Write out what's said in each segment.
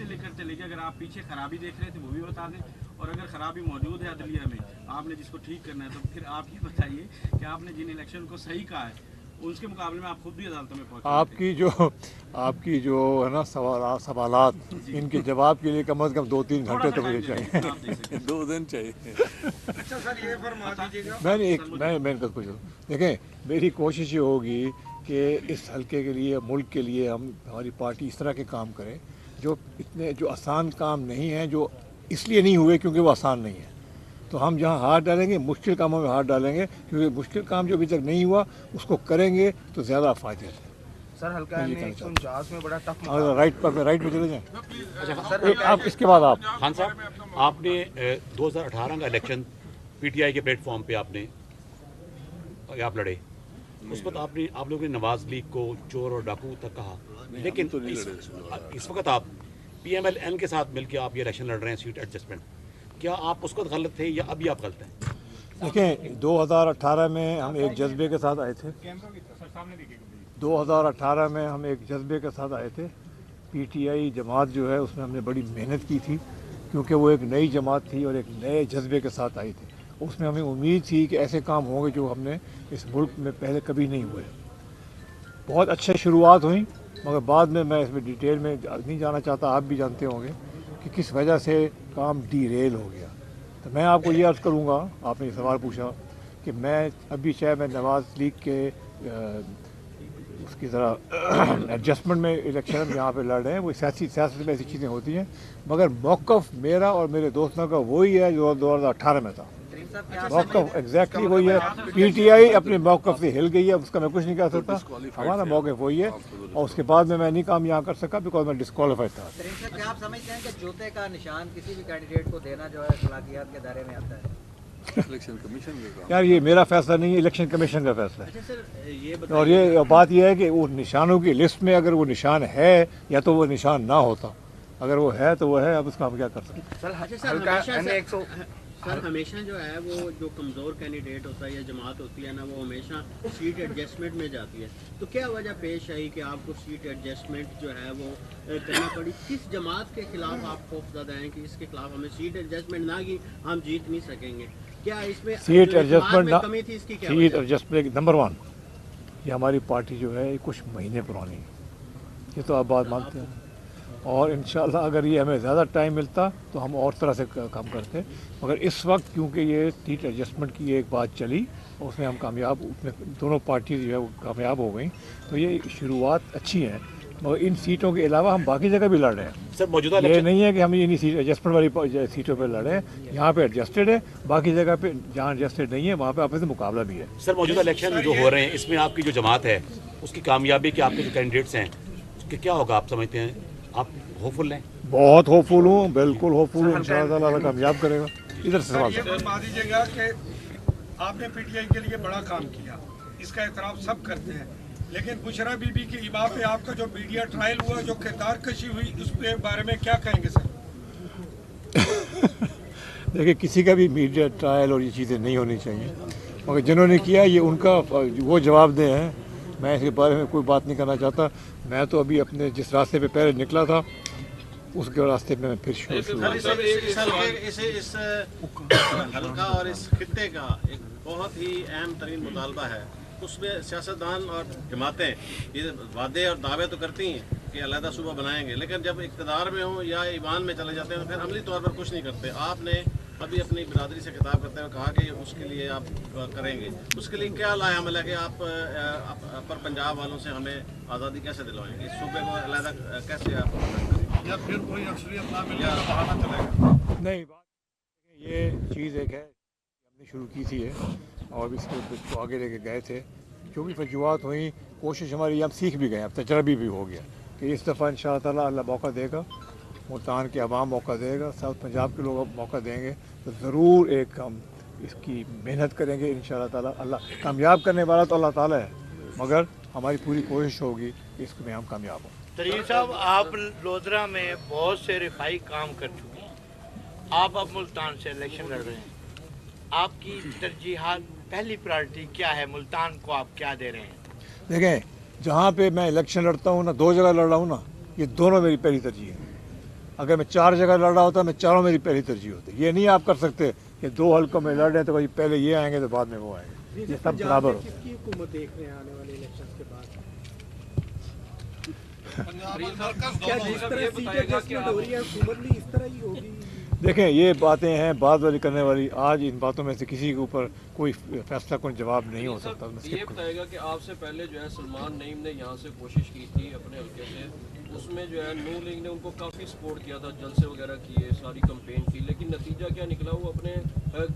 से लेकर चले गए, अगर आप पीछे खराबी देख रहे थे वो भी बता दें, और अगर खराबी मौजूद है अदलिया में आपने जिसको ठीक करना है, तो फिर आप ये बताइए कि आपने जिन इलेक्शन को सही कहा है उसके मुकाबले में आप खुद भी अदालतों में पहुंचे। आपकी जो है ना सवालात, इनके जवाब के लिए कम से कम 2-3 घंटे तो मुझे चाहिए। 2 दिन चाहिए। अच्छा सर, ये फरमा दीजिएगा। मैं कुछ देखें, मेरी कोशिश ये होगी कि इस हल्के के लिए, मुल्क के लिए हमारी पार्टी इस तरह के काम करे जो आसान काम नहीं है, जो इसलिए नहीं हुए क्योंकि वो आसान नहीं है। तो हम जहाँ हाथ डालेंगे मुश्किल कामों में हाथ डालेंगे, क्योंकि मुश्किल काम जो अभी तक नहीं हुआ उसको करेंगे तो ज़्यादा फ़ायदे हैं। सर हल्का 49 में बड़ा टफ राइट पे चले जाएँ। अच्छा आप इसके बाद आप खान साहब, आपने 2018 का इलेक्शन पीटीआई के प्लेटफॉर्म पे आप लड़े, उस वक्त आप लोगों ने नवाज लीग को चोर और डाकू तक कहा, लेकिन तो नहीं लड़े इस वक्त आप PMLN के साथ मिलकर आप ये इलेक्शन लड़ रहे हैं सीट एडजस्टमेंट, क्या आप उस वक्त गलत थे या अभी आप गलत हैं? देखें, 2018 में हम एक जज्बे के साथ आए थे। 2018 में हम एक जज्बे के साथ आए थे। PTI जमात जो है उसमें हमने बड़ी मेहनत की थी, क्योंकि वो एक नई जमात थी और एक नए जज्बे के साथ आई थी। उसमें हमें उम्मीद थी कि ऐसे काम होंगे जो हमने इस मुल्क में पहले कभी नहीं हुए। बहुत अच्छी शुरुआत हुई, मगर बाद में मैं इसमें डिटेल में नहीं जाना चाहता, आप भी जानते होंगे कि किस वजह से काम डीरेल हो गया। तो मैं आपको ये अर्ज़ करूँगा, आपने ये सवाल पूछा कि मैं अभी चाहे मैं नवाज लीग के उसकी तरह एडजस्टमेंट में इलेक्शन यहाँ पे लड़ रहे हैं, वो सियासत में ऐसी चीज़ें होती हैं, मगर मौक़िफ़ मेरा और मेरे दोस्तों का वही है जो 2018 में था। मौक़िफ़ एग्जैक्टली वही है। PTI अपने मौक़िफ़ से हिल गई है, उसका मैं कुछ नहीं कह सकता। हमारा मौक़िफ़ वही है, और उसके बाद में मैं नहीं काम यहाँ कर सका बिकॉज मैं डिस्क्वालीफाइड था। क्या आप समझते हैं कि जूते का निशान किसी भी कैंडिडेट को देना जो है सलाहियत के दायरे में आता है? इलेक्शन कमीशन का यार ये मेरा फैसला नहीं है, इलेक्शन कमीशन का फैसला है। अच्छा सर, ये और ये बात यह है कि वो निशानों की लिस्ट में अगर वो निशान है या तो वो निशान ना होता, अगर वो है तो वो है, अब उसका हम क्या कर सकते हैं। सर हमेशा जो है वो जो कमज़ोर कैंडिडेट होता है या जमात होती है ना, वो हमेशा सीट एडजस्टमेंट में जाती है। तो क्या वजह पेश आई कि आपको सीट एडजस्टमेंट जो है वो करनी पड़ी? किस जमात के खिलाफ आप खौफज़दा हैं कि इसके खिलाफ हमें सीट एडजस्टमेंट ना की हम जीत नहीं सकेंगे? क्या इसमें सीट एडजस्टमेंट में कमी थी? इसकी क्या सीट एडजस्टमेंट नंबर 1, ये हमारी पार्टी जो है कुछ महीने पुरानी है, ये तो आप बात मानते हैं, और इंशाल्लाह अगर ये हमें ज़्यादा टाइम मिलता तो हम और तरह से काम करते, मगर इस वक्त क्योंकि ये सीट एडजस्टमेंट की एक बात चली और उसमें हम कामयाब, उसमें दोनों पार्टी जो है वो कामयाब हो गई, तो ये शुरुआत अच्छी है। मगर इन सीटों के अलावा हम बाकी जगह भी लड़ रहे हैं। सर मौजूदा ये नहीं है कि हम इन्हीं सीट एडजस्टमेंट वाली सीटों पर लड़ रहे हैं, यहाँ पे एडजस्टेड है, बाकी जगह पे जहाँ एडजस्टेड नहीं है वहाँ पे आपस में मुकाबला भी है। सर मौजूदा इलेक्शन जो हो रहे हैं इसमें आपकी जो जमात है उसकी कामयाबी के आपके जो कैंडिडेट्स हैं उसके क्या होगा, आप समझते हैं? आप होपफुल हैं? बहुत होपफुल हूँ, बिल्कुल होपफुल हूँ, इंशाअल्लाह अल्लाह कामयाब करेगा। इधर से सवाल ये फरमा दीजिएगा कि आपने PTI के लिए बड़ा काम किया, इसका एतराफ़ सब करते हैं, लेकिन बुशरा बीबी की इमाम पे आपका जो मीडिया ट्रायल हुआ, जो किरदार कशी हुई, उस पे बारे में क्या कहेंगे सर? देखिए, किसी का भी मीडिया ट्रायल और ये चीज़ें नहीं होनी चाहिए, मगर जिन्होंने किया ये उनका वो जवाबदेह हैं। मैं इसके बारे में कोई बात नहीं करना चाहता। मैं तो अभी अपने जिस रास्ते पे पहले निकला था उसके रास्ते पे मैं फिर शुरू इस हल्का और इस खित्ते का एक बहुत ही अहम तरीन मुतालबा है, उसमें सियासतदान और जमातें ये वादे और दावे तो करती हैं कि अलहदा सूबा बनाएंगे, लेकिन जब इक़्तिदार में हो या ईमान में चले जाते हैं तो फिर अमली तौर पर कुछ नहीं करते। आपने अभी अपनी बिरादरी से खिताब करते हुए कहा कि उसके लिए आप करेंगे, उसके लिए क्या लाया अमल है कि आप अपर पंजाब वालों से हमें आज़ादी कैसे दिलवाएंगे, इस सूबे को अलहदा कैसे आप करेंगे, या फिर कोई अक्सरियत ना मिले तो बहाना चलेगा? नहीं, ये चीज़ एक है हमने शुरू की थी और इसको आगे लेके गए थे। जो भी वजूहत हुई, कोशिश हमारी, हम सीख भी गए, अब तजर्बा भी हो गया कि इस दफ़ा इंशाअल्लाह ताला अल्लाह मौका देगा, मुल्तान के अवाम मौका देगा, साउथ पंजाब के लोग मौका देंगे, तो ज़रूर एक हम इसकी मेहनत करेंगे इंशाअल्लाह ताला। अल्लाह कामयाब करने वाला तो अल्लाह ताला है, मगर हमारी पूरी कोशिश होगी कि इसमें हम कामयाब हों। तरीन साहब, आप लोधरा में बहुत से रिफाई काम कर चुके हैं, आप अब मुल्तान से इलेक्शन लड़ रहे हैं, आपकी तरजीहात, पहली प्रायोरिटी क्या है? मुल्तान को आप क्या दे रहे हैं? देखें, जहाँ पे मैं इलेक्शन लड़ता हूँ ना, 2 जगह लड़ रहा हूँ ना, ये दोनों मेरी पहली तरजीह है। अगर मैं 4 जगह लड़ रहा होता मैं चारों मेरी पहली तरजीह होती। ये नहीं आप कर सकते कि 2 हल्कों में लड़ रहे हैं तो भाई पहले ये आएंगे तो बाद में वो आएंगे, ये सब बराबर हो। किसकी हुकूमत देख रहे हैं आने वाले इलेक्शंस के बाद? क्या जिस तरह सीट एडजस्टमेंट हो रही है हुकूमत भी इस तरह ही होगी? देखें, ये बातें हैं बात वाली करने वाली। आज इन बातों में से किसी के ऊपर कोई फैसला कोई जवाब नहीं हो सकता। ये बताएगा कि आपसे पहले जो है सलमान नईम ने यहाँ से कोशिश की थी अपने हल्के से, उसमें जो है नून लीग ने उनको काफ़ी सपोर्ट किया था, जलसे वगैरह किए, सारी कंपेन की, लेकिन नतीजा क्या निकला, वो अपने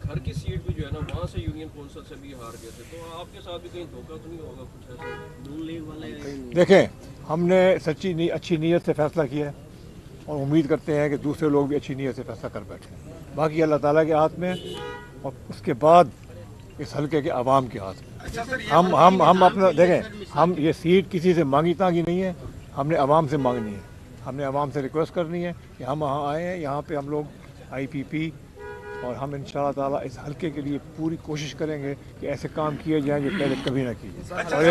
घर की सीट भी जो है ना वहाँ से यूनियन कौंसिल से भी हार गए थे। तो आपके साथ भी कहीं धोखा तो नहीं होगा कुछ ऐसा? नून लीग वाले देखें, हमने अच्छी नीयत से फैसला किया है और उम्मीद करते हैं कि दूसरे लोग भी अच्छी नीयत से फैसला कर बैठें। बाकी अल्लाह ताला के हाथ में और उसके बाद इस हल्के के आवाम के हाथ में। हम अपना देखें, हम ये सीट किसी से मांगी तांगी नहीं है, हमने आवाम से मांगनी है। हमने आवाम से रिक्वेस्ट करनी है कि हम वहाँ आए हैं, यहाँ पे हम लोग IPP और हम इंशाअल्लाह ताला इस हल्के के लिए पूरी कोशिश करेंगे कि ऐसे काम किए जाएं जो पहले कभी ना किए। और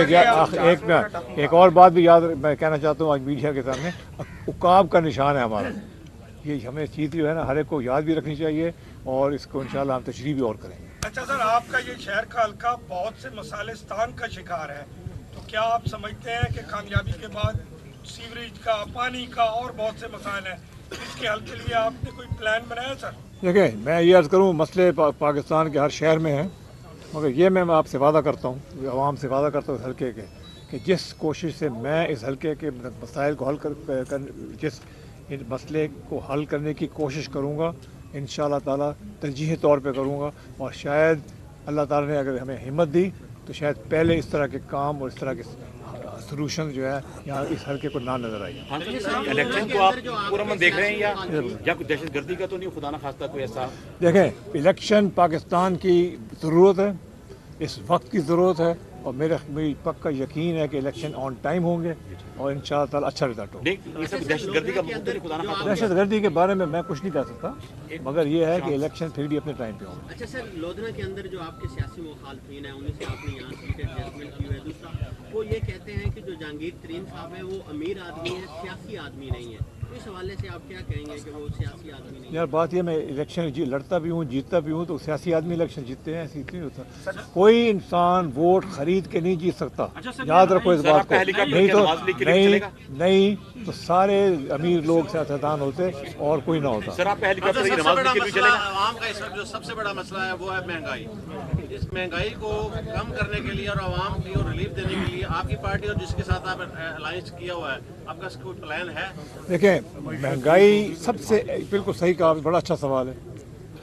एक और बात भी याद मैं कहना चाहता हूँ आज मीडिया के सामने, उकाब का निशान है हमारा। ये हमें चीज़ जो है ना हर एक को याद भी रखनी चाहिए और इसको इंशाअल्लाह हम तशरीह भी और करेंगे। अच्छा सर, आपका ये शहर का हल्का बहुत से मसालिस्तान का शिकार है, तो क्या आप समझते हैं कि कामयाबी के बाद सीवरेज का, पानी का और बहुत से मसाइल हैं, इसके हल के लिए आपने कोई प्लान बनाया सर? देखिए, मैं ये अर्ज़ करूँ मसले पाकिस्तान के हर शहर में हैं, मगर ये मैं आपसे वादा करता हूँ, आवाम से वादा करता हूँ इस हल्के के, कि जिस कोशिश से मैं इस हल्के के मसाइल को जिस मसले को हल करने की कोशिश करूँगा, इंशाअल्लाह ताला तरजीही तौर पे करूँगा। और शायद अल्लाह ताला ने अगर हमें हिम्मत दी तो शायद पहले इस तरह के काम और इस तरह के सलूशन जो है यहाँ इस हल्के को ना नजर आई। इलेक्शन को आप पूरा मन देख रहे हैं या कोई दहशतगर्दी का तो नहीं, खुदा ना खास्ता कोई ऐसा? देखें, इलेक्शन पाकिस्तान की ज़रूरत है, इस वक्त की ज़रूरत है और मेरी पक्का यकीन है कि इलेक्शन ऑन टाइम होंगे और इंशाअल्लाह ताला अच्छा रिजल्ट होगा। दहशतगर्दी का मुद्दा नहीं, खुदा ना खास्ता। दहशतगर्दी के बारे में मैं कुछ नहीं कह सकता, मगर ये है कि इलेक्शन फिर भी अपने टाइम पे होंगे। अच्छा सर, लोधना के अंदर जो आपके सियासी मुखालफिन हैं उन्हीं से आपने यहाँ सीट एडजस्टमेंट की हुई है। दूसरा, वो ये कहते हैं कि जो जहांगीर तरीन साहब है वो अमीर आदमी है, सियासी आदमी नहीं है। तो इस हवाले से आप क्या कहेंगे कि वो सियासी आदमी नहीं है? यार बात ये, मैं इलेक्शन लड़ता भी हूँ, जीतता भी हूँ, तो सियासी आदमी इलेक्शन जीतते हैं, ऐसे नहीं होता। कोई इंसान वोट खरीद के नहीं जीत सकता, याद रखो इस बात को। नहीं तो सारे अमीर लोग सियासतदान होते और कोई ना होता। आवाम का इस वक्त जो सबसे बड़ा मसला है वो है महंगाई। इस महंगाई को कम करने के लिए और आवाम की और रिलीफ देने के लिए आपकी पार्टी और जिसके साथ आप अलायंस किया हुआ है, आपका कोई प्लान है? देखें, महंगाई सबसे बिल्कुल सही कहा, बड़ा अच्छा सवाल है।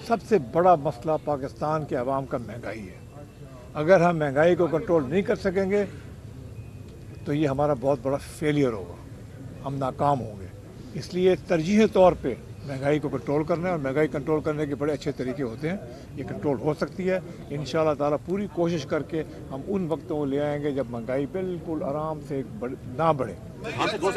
सबसे बड़ा मसला पाकिस्तान के अवाम का महंगाई है। अगर हम महंगाई को कंट्रोल नहीं कर सकेंगे तो ये हमारा बहुत बड़ा फेलियर होगा, हम नाकाम होंगे। इसलिए तरजीही तौर पे महंगाई को कंट्रोल करना है और महंगाई कंट्रोल करने के बड़े अच्छे तरीके होते हैं, ये कंट्रोल हो सकती है। इंशाअल्लाह ताला पूरी कोशिश करके हम उन वक्तों को ले आएंगे जब महंगाई बिल्कुल आराम से ना बढ़े। मईशत को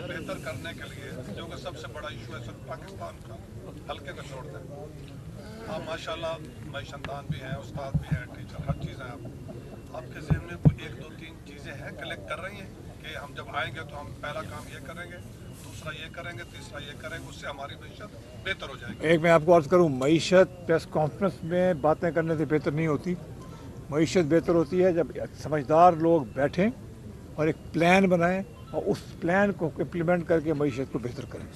बेहतर करने के लिए जो कि सबसे बड़ा इशू है सर पाकिस्तान का, हल्के को छोड़ दें। आप माशाल्लाह मईशतदान भी हैं, उस्ताद भी हैं, टीचर, हर चीज़ है। आपके ज़हन में कोई 1, 2, 3 चीज़ें हैं कलेक्ट कर रही हैं कि हम जब आएंगे तो हम पहला काम ये करेंगे, दूसरा ये करेंगे, तीसरा ये करेंगे, उससे हमारी मईशत बेहतर हो जाएगी? एक मैं आपको अर्ज़ करूँ, मईशत प्रेस कॉन्फ्रेंस में बातें करने से बेहतर नहीं होती। मईशत बेहतर होती है जब समझदार लोग बैठें और एक प्लान बनाएं और उस प्लान को इम्प्लीमेंट करके मईशत को बेहतर करें।